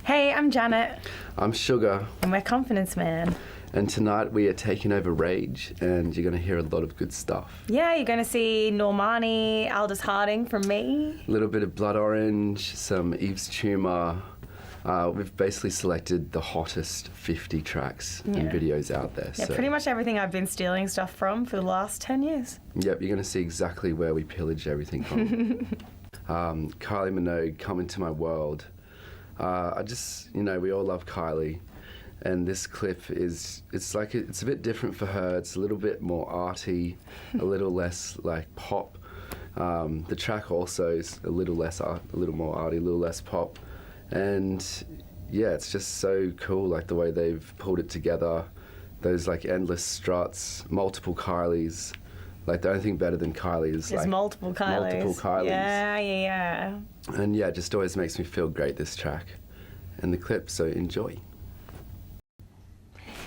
Hey, I'm Janet. I'm Sugar. And we're Confidence Man. And tonight we are taking over Rage, and you're going to hear a lot of good stuff. Yeah, you're going to see Normani, ALDOUS Harding from me. A little bit of Blood Orange, some YVES TUMOR. We've basically selected the hottest 50 tracks and videos out there. Yeah, so pretty much everything I've been stealing stuff from for the last 10 years. Yep, you're going to see exactly where we pillage everything from. KYLIE Minogue, Come Into My World. We all love KYLIE. And this clip is, it's a bit different for her. It's a little bit more arty, a little less like pop. The track also is a little more arty, a little less pop. And yeah, it's just so cool, like the way they've pulled it together. Those like endless struts, multiple KYLIEs. Like the only thing better than KYLIE is there's like multiple KYLIEs. Multiple KYLIEs. Yeah. And yeah, it just always makes me feel great, this track and the clip, so enjoy.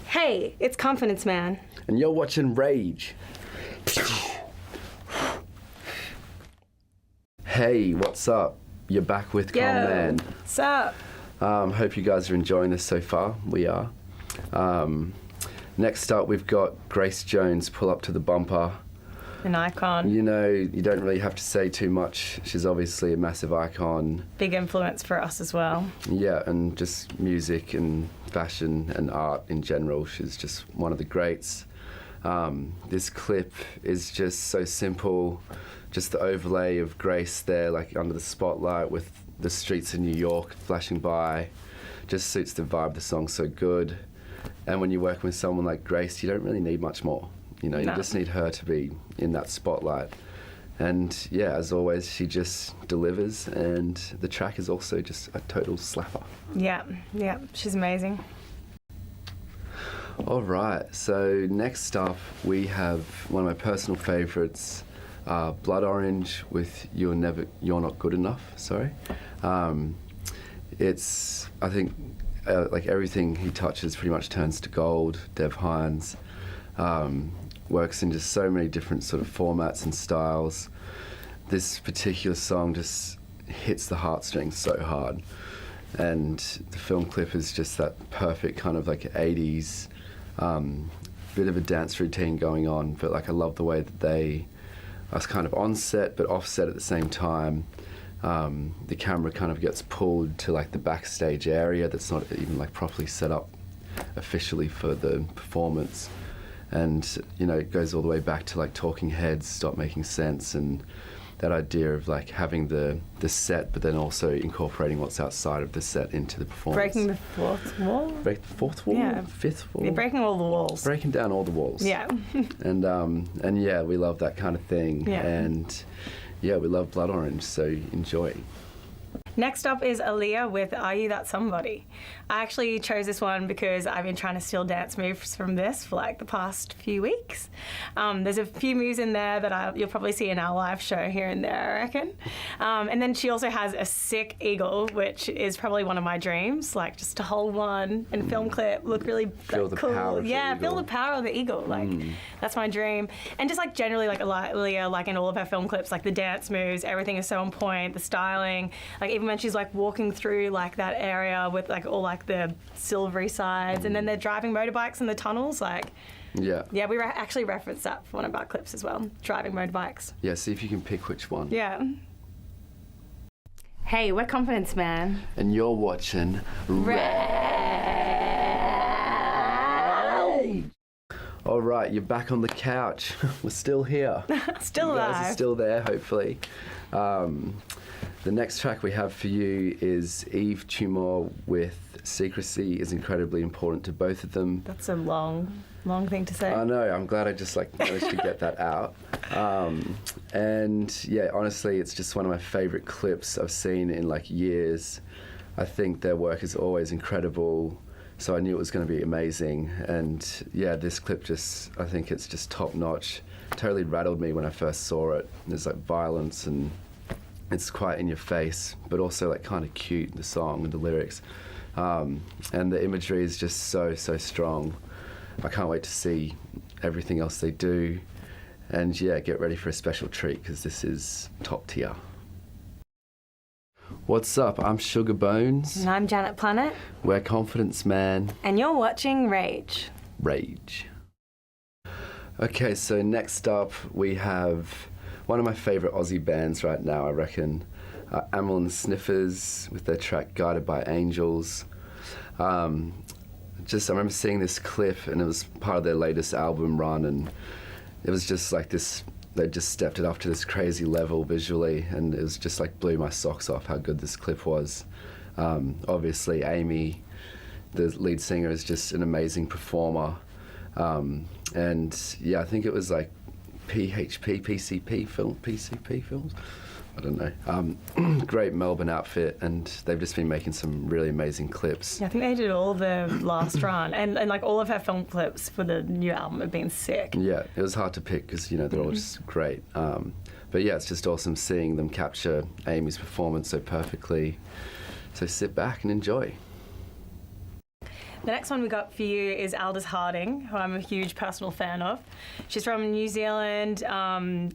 Hey, it's Confidence Man. And you're watching Rage. Hey, what's up? You're back with Calm Man. What's up? Hope you guys are enjoying this so far. We are. Next up, we've got Grace Jones, Pull Up to the Bumper. An icon. You know, you don't really have to say too much. She's obviously a massive icon. Big influence for us as well. Yeah, and just music and fashion and art in general. She's just one of the greats. This clip is just so simple. Just the overlay of Grace there, like under the spotlight with the streets of New York flashing by. Just suits the vibe. The song's so good. And when you're working with someone like Grace, you don't really need much more. You know, you just need her to be in that spotlight. And yeah, as always, she just delivers, and the track is also just a total slapper. Yeah, she's amazing. All right, so next up we have one of my personal favourites, Blood Orange with You're Not Good Enough, sorry. It's, I think, like everything he touches pretty much turns to gold. Dev Hynes. Works in just so many different sort of formats and styles. This particular song just hits the heartstrings so hard. And the film clip is just that perfect kind of like 80s bit of a dance routine going on, but like I love the way that they are kind of on set but off set at the same time. The camera kind of gets pulled to like the backstage area that's not even like properly set up officially for the performance. And, you know, it goes all the way back to like Talking Heads, Stop Making Sense, and that idea of like having the set, but then also incorporating what's outside of the set into the performance. Breaking the fourth wall? Break the fourth wall? Yeah. Fifth wall? You're breaking all the walls. Breaking down all the walls. Yeah. And yeah, we love that kind of thing. Yeah. And yeah, we love Blood Orange, so enjoy. Next up is AALIYAH with Are You That Somebody? I actually chose this one because I've been trying to steal dance moves from this for like the past few weeks. There's a few moves in there that you'll probably see in our live show here and there, I reckon. And then she also has a sick eagle, which is probably one of my dreams, like just to hold one and film clip, look really feel the cool. Power of yeah, the feel the power of the eagle. Like that's my dream. And just like generally like AALIYAH, like in all of her film clips, like the dance moves, everything is so on point, the styling, like even when she's like walking through like that area with like all like the silvery sides, and then they're driving motorbikes in the tunnels, like yeah, we actually referenced that for one of our clips as well, driving motorbikes. Yeah, see if you can pick which one. Yeah. Hey, we're Confidence Man. And you're watching Rage. All right, you're back on the couch. We're still here. Still you alive. guys are still there, hopefully. The next track we have for you is YVES TUMOR with Secrecy. Is incredibly important to both of them. That's a long thing to say. I know, I'm glad I just like managed to get that out. And yeah, honestly, it's just one of my favorite clips I've seen in like years. I think their work is always incredible, so I knew it was going to be amazing. And yeah, this clip I think it's just top notch. Totally rattled me when I first saw it. There's like violence, and it's quite in your face, but also like kind of cute, the song and the lyrics. And the imagery is just so strong. I can't wait to see everything else they do. And yeah, get ready for a special treat, because this is top tier. What's up? I'm Sugar Bones. And I'm Janet Planet. We're Confidence Man. And you're watching Rage. Rage. Okay, so next up we have one of my favourite Aussie bands right now, I reckon. AMYL and the SNIFFERS with their track Guided by Angels. I remember seeing this clip and it was part of their latest album run, and it was just like this, they just stepped it up to this crazy level visually, and it was just like blew my socks off how good this clip was. Obviously Amy, the lead singer, is just an amazing performer. And yeah, I think it was like PCP films? I don't know. Great Melbourne outfit, and they've just been making some really amazing clips. Yeah, I think they did all the last run, and like all of her film clips for the new album have been sick. Yeah, it was hard to pick because, you know, they're all just great. But yeah, it's just awesome seeing them capture Amy's performance so perfectly. So sit back and enjoy. The next one we got for you is ALDOUS Harding, who I'm a huge personal fan of. She's from New Zealand.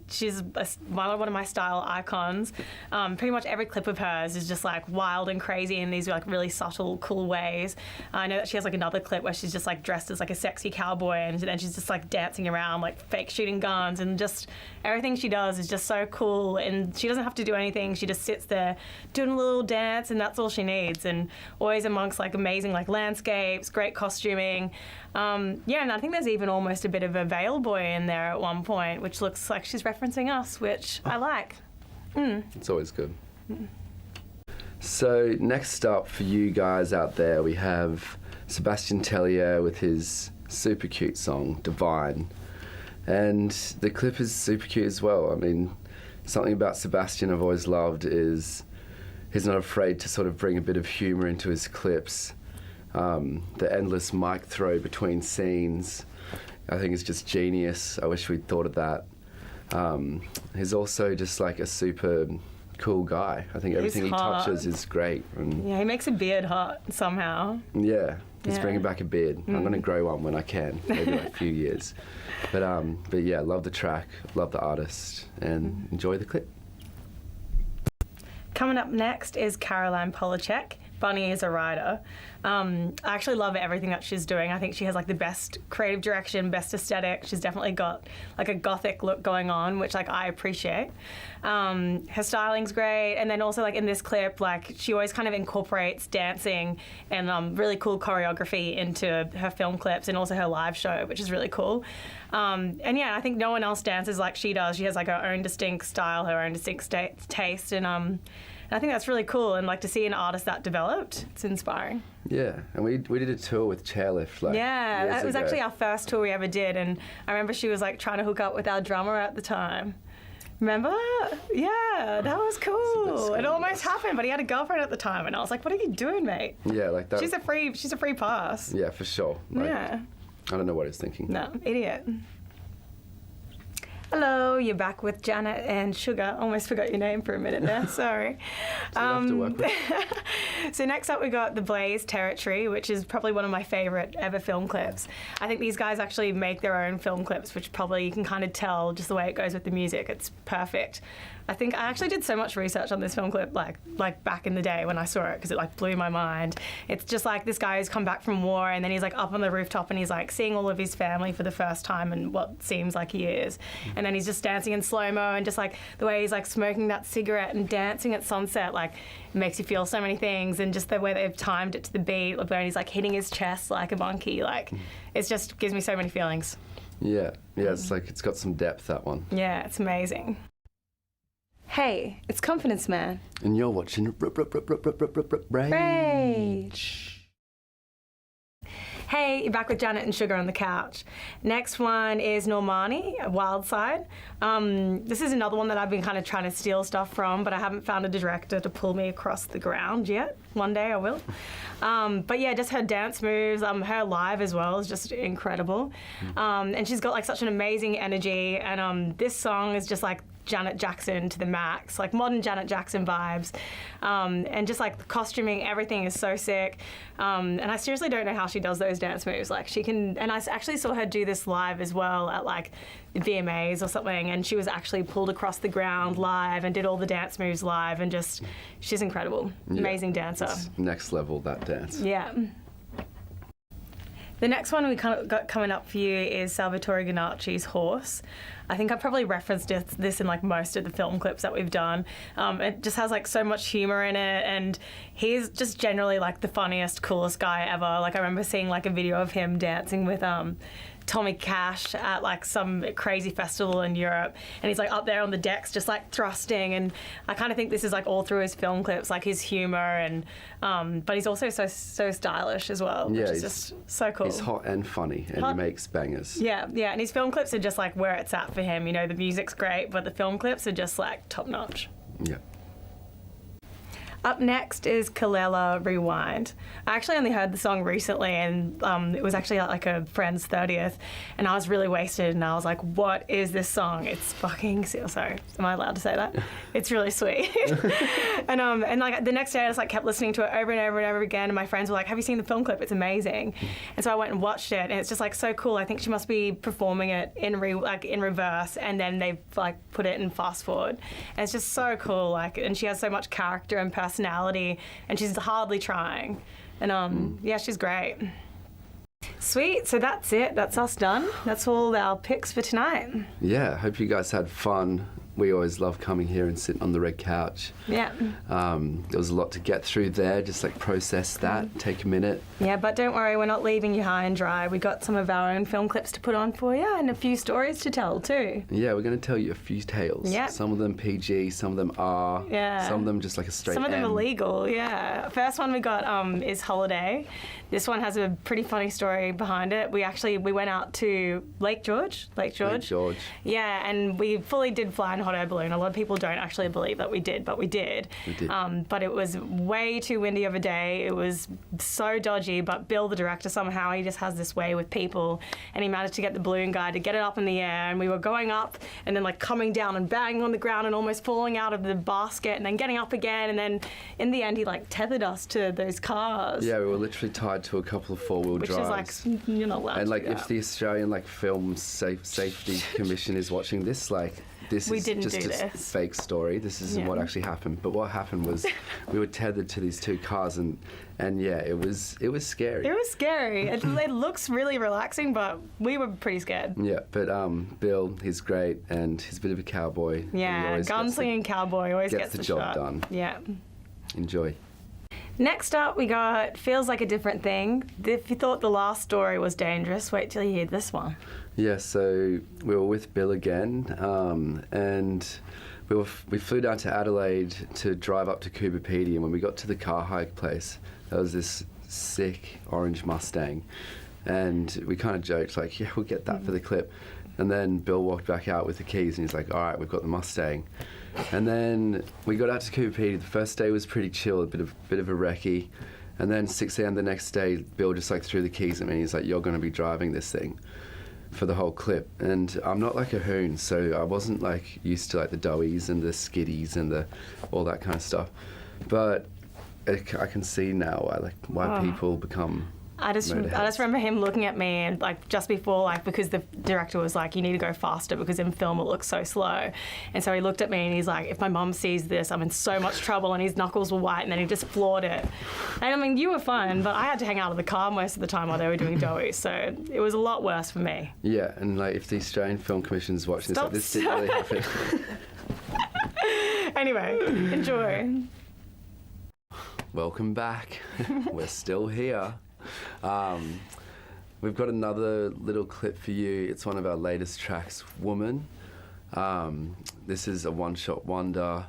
She's one of my style icons. Pretty much every clip of hers is just like wild and crazy in these like really subtle, cool ways. I know that she has like another clip where she's just like dressed as like a sexy cowboy, and then she's just like dancing around, like fake shooting guns, and just everything she does is just so cool. And she doesn't have to do anything. She just sits there doing a little dance, and that's all she needs. And always amongst like amazing like landscapes, great costuming. Yeah, and I think there's even almost a bit of a veil boy in there at one point, which looks like she's referencing us, which I like. It's always good. So next up for you guys out there, we have Sebastien TELLIER with his super cute song, Divine. And the clip is super cute as well. I mean, something about Sebastien I've always loved is he's not afraid to sort of bring a bit of humour into his clips. The endless mic throw between scenes, I think is just genius. I wish we'd thought of that. He's also just like a super cool guy. I think everything he touches is great. And yeah, he makes a beard hot somehow. yeah, he's bringing back a beard. I'm going to grow one when I can, maybe like a few years. But yeah, love the track, love the artist, and enjoy the clip. Coming up next is Caroline Polacek. Bunny is a writer. I actually love everything that she's doing. I think she has like the best creative direction, best aesthetic. She's definitely got like a gothic look going on, which like I appreciate. Her styling's great, and then also like in this clip, like she always kind of incorporates dancing and really cool choreography into her film clips and also her live show, which is really cool. And yeah, I think no one else dances like she does. She has like her own distinct style, her own distinct taste, and I think that's really cool, and like to see an artist that developed, it's inspiring. Yeah, and we did a tour with Chairlift like yeah, years that was ago. actually our first tour we ever did, and I remember she was like trying to hook up with our drummer at the time. Remember? Yeah, that was cool. It almost happened, but he had a girlfriend at the time, and I was like, "What are you doing, mate?" Yeah, like that. She's a free pass. Yeah, for sure. Like, Yeah. I don't know what he's thinking. No, idiot. Hello, you're back with Janet and Sugar. Almost forgot your name for a minute there, sorry. To work with. So next up we got The Blaze Territory, which is probably one of my favourite ever film clips. I think these guys actually make their own film clips, which probably you can kind of tell just the way it goes with the music. It's perfect. I think I actually did so much research on this film clip like back in the day when I saw it, because it like blew my mind. It's just like this guy who's come back from war, and then he's like up on the rooftop and he's like seeing all of his family for the first time in what seems like years. And then he's just dancing in slow-mo, and just like the way he's like smoking that cigarette and dancing at sunset, like it makes you feel so many things. And just the way they've timed it to the beat, like when he's like hitting his chest like a monkey, like it just gives me so many feelings. Yeah, it's like it's got some depth, that one. Yeah, it's amazing. Hey, it's Confidence Man. And you're watching Rage. Hey, you're back with Janet and Sugar on the couch. Next one is NORMANI, Wild Side. This is another one that I've been kind of trying to steal stuff from, but I haven't found a director to pull me across the ground yet. One day I will. But yeah, just her dance moves, her live as well is just incredible. And she's got like such an amazing energy, and this song is just like Janet Jackson to the max, like modern Janet Jackson vibes. And just like the costuming, everything is so sick. And I seriously don't know how she does those dance moves. Like she can, and I actually saw her do this live as well at like the VMAs or something, and she was actually pulled across the ground live and did all the dance moves live, and just, she's incredible. Yeah. Amazing dancer. It's next level, that dance. Yeah. The next one we kind of got coming up for you is Salvatore GANUCCI's Horse. I think I probably referenced this in like most of the film clips that we've done. It just has like so much humor in it, and he's just generally like the funniest, coolest guy ever. Like I remember seeing like a video of him dancing with Tommy Cash at like some crazy festival in Europe, and he's like up there on the decks just like thrusting, and I kind of think this is like all through his film clips, like his humor, and but he's also so stylish as well, which is just so cool. He's hot and funny, and he makes bangers. Yeah, and his film clips are just like where it's at for him. You know, the music's great, but the film clips are just like top notch. Yeah. Up next is KELELA Rewind. I actually only heard the song recently, and it was actually at like a friend's 30th, and I was really wasted, and I was like, what is this song? It's fucking, sorry, am I allowed to say that? It's really sweet. and like the next day I just like kept listening to it over and over and over again, and my friends were like, have you seen the film clip? It's amazing. And so I went and watched it, and it's just like so cool. I think she must be performing it in reverse, and then they've like put it in fast forward. And it's just so cool, like, and she has so much character and personality, and she's hardly trying, and yeah, she's great. Sweet, so that's it, that's us done. That's all our picks for tonight. Yeah, hope you guys had fun. We always love coming here and sitting on the red couch. Yeah. There was a lot to get through there, just like process that, take a minute. Yeah, but don't worry, we're not leaving you high and dry. We got some of our own film clips to put on for you, and a few stories to tell too. Yeah, we're going to tell you a few tales. Yeah. Some of them PG, some of them R. Yeah. Some of them just like a straight Some of them M. illegal, yeah. First one we got is Holiday. This one has a pretty funny story behind it. We went out to Lake George. Yeah, and we fully did fly in a hot air balloon. A lot of people don't actually believe that we did, but we did. We did. But it was way too windy of a day. It was so dodgy, but Bill, the director, somehow he just has this way with people, and he managed to get the balloon guy to get it up in the air, and we were going up and then like coming down and banging on the ground and almost falling out of the basket and then getting up again, and then in the end he like tethered us to those cars. Yeah, we were literally tied to a couple of four-wheel drives. Which is like, you're not allowed and like to do if that. the Australian like Film Safety Commission is watching this, like this We is didn't just do a this. fake story. This isn't what actually happened. But what happened was we were tethered to these two cars, and yeah, it was scary. It was scary. It looks really relaxing, but we were pretty scared. Yeah, but Bill, he's great, and he's a bit of a cowboy. Yeah, gunslinging cowboy always gets the job shot. done. Yeah. Enjoy. Next up, we got Feels Like a Different Thing. If you thought the last story was dangerous, wait till you hear this one. Yeah, so we were with Bill again, and we flew down to Adelaide to drive up to Coober Pedy, and when we got to the car hike place, there was this sick orange Mustang, and we kind of joked like, yeah, we'll get that for the clip. And then Bill walked back out with the keys, and he's like, all right, we've got the Mustang. And then we got out to Coober Pedy. The first day was pretty chill, a bit of a recce. And then 6 a.m. the next day, Bill just like threw the keys at me. He's like, you're going to be driving this thing for the whole clip. And I'm not like a hoon, so I wasn't like used to like the doughies and the skiddies and all that kind of stuff. But I can see now why people become I just remember him looking at me and like just before, like, because the director was like, you need to go faster because in film it looks so slow. And so he looked at me and he's like, if my mum sees this, I'm in so much trouble. And his knuckles were white, and then he just floored it. And I mean, you were fine, but I had to hang out of the car most of the time while they were doing doughy. So it was a lot worse for me. Yeah, and like if the Australian Film Commission's watching this, like, this didn't really happen. Anyway, enjoy. Welcome back. We're still here. We've got another little clip for you. It's one of our latest tracks, Woman. This is a one-shot wonder.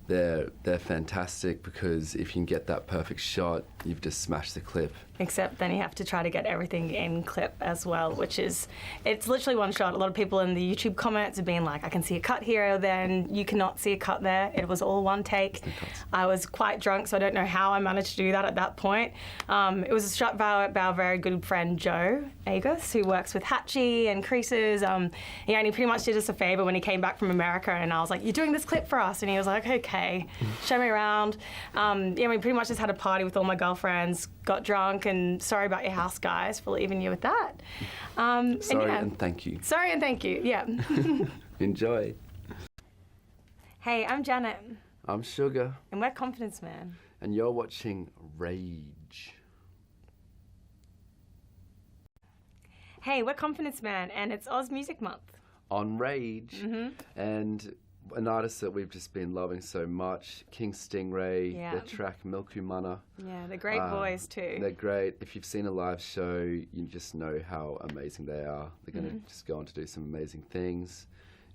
They're fantastic because if you can get that perfect shot, you've just smashed the clip. Except then you have to try to get everything in clip as well, which is, it's literally one shot. A lot of people in the YouTube comments have been like, I can see a cut here or there, and you cannot see a cut there. It was all one take. I was quite drunk, so I don't know how I managed to do that at that point. It was shot by our very good friend Joe Agus, who works with Hatchie and Creases. And he pretty much did us a favour when he came back from America, and I was like, you're doing this clip for us? And he was like, okay, show me around. We pretty much just had a party with all my girlfriends, got drunk, and sorry about your house, guys, for leaving you with that. Sorry and thank you. Sorry and thank you, yeah. Enjoy. Hey, I'm Janet. I'm Sugar. And we're Confidence Man. And you're watching Rage. Hey, we're Confidence Man, and it's Oz Music Month. On Rage. And an artist that we've just been loving so much, King Stingray, their track Milkumana. Yeah, they're great boys too. They're great. If you've seen a live show, you just know how amazing they are. They're going to just go on to do some amazing things.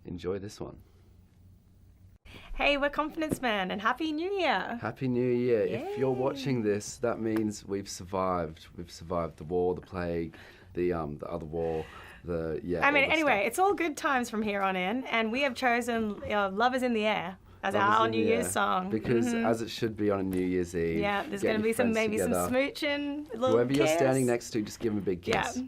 Enjoy this one. Hey, we're Confidence Man, and Happy New Year. Happy New Year. Yay. If you're watching this, that means we've survived. We've survived the war, the plague, the other war. Anyway, it's all good times from here on in, and we have chosen Love is in the Air as our New Year's song. Because as it should be on a New Year's Eve. Yeah, there's going to be some smooching, a little Whoever kiss. you're standing next to, just give them a big kiss. Yeah,